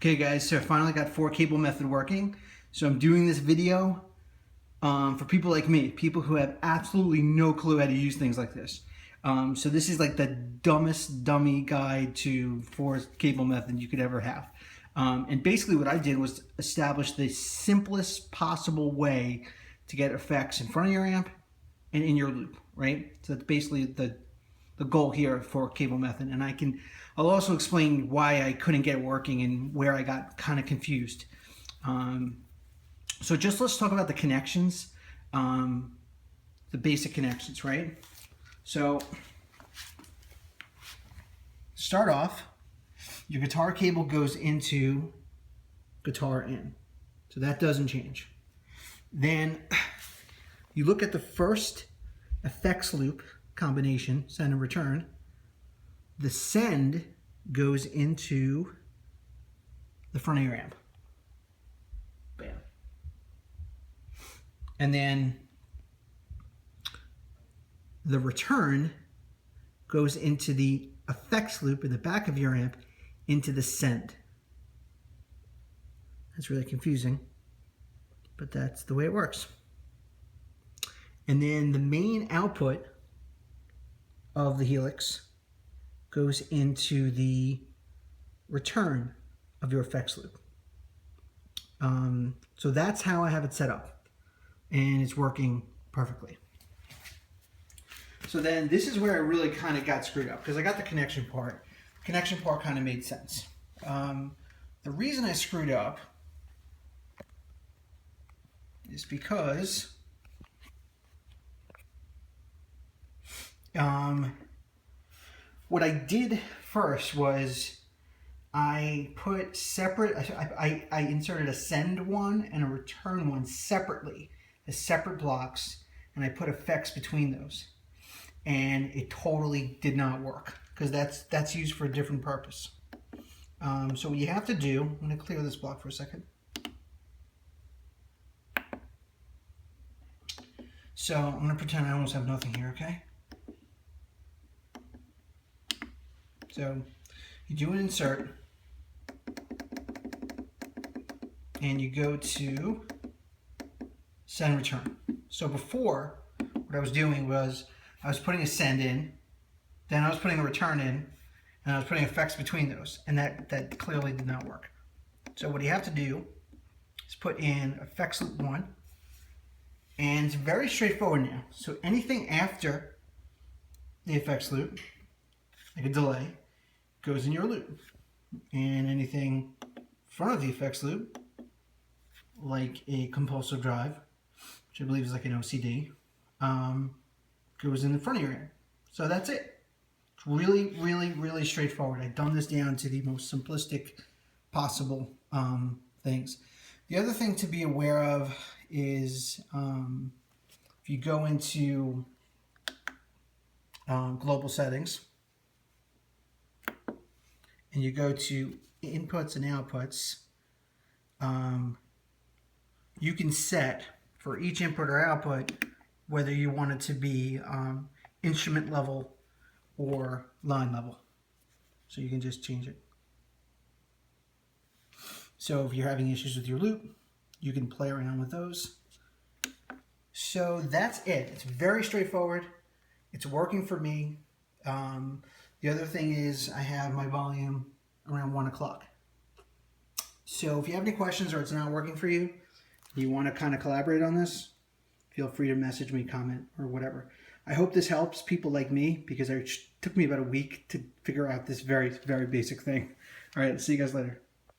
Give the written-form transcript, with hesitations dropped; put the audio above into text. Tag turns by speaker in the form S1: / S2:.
S1: Okay guys, so I finally got 4-cable method working. So I'm doing this video for people like me, people who have absolutely no clue how to use things like this. So this is like the dumbest dummy guide to 4-cable method you could ever have. And basically what I did was establish the simplest possible way to get effects in front of your amp and in your loop, right? So that's basically the goal here for cable method. And I'll also explain why I couldn't get it working and where I got kind of confused. So just let's talk about the connections, the basic connections, right? So start off, your guitar cable goes into guitar in. So that doesn't change. Then you look at the first effects loop combination, send and return. The send goes into the front of your amp. Bam. And then the return goes into the effects loop in the back of your amp into the send. That's really confusing, but that's the way it works. And then the main output of the Helix goes into the return of your effects loop. So that's how I have it set up, and it's working perfectly. So then this is where I really kind of got screwed up, because I got the connection part. The connection part kind of made sense. The reason I screwed up is because what I did first was I put separate, I inserted a send one and a return one separately as separate blocks, and I put effects between those. And it totally did not work, because that's used for a different purpose. So what you have to do, I'm going to clear this block for a second. So I'm going to pretend I almost have nothing here, okay? So you do an insert, and you go to send return. So before, what I was doing was I was putting a send in, then I was putting a return in, and I was putting effects between those, and that clearly did not work. So what you have to do is put in effects loop 1, and it's very straightforward now. So anything after the effects loop, like a delay, goes in your loop, and anything in front of the effects loop, like a compulsive drive, which I believe is like an OCD, goes in the front of your amp. So that's it. It's really, really, really straightforward. I've done this down to the most simplistic possible things. The other thing to be aware of is if you go into global settings and you go to inputs and outputs, you can set for each input or output whether you want it to be instrument level or line level. So you can just change it. So if you're having issues with your loop, you can play around with those. So that's it. It's very straightforward. It's working for me. The other thing is I have my volume around 1 o'clock. So if you have any questions or it's not working for you, you want to kind of collaborate on this, feel free to message me, comment, or whatever. I hope this helps people like me, because it took me about a week to figure out this very, very basic thing. All right, see you guys later.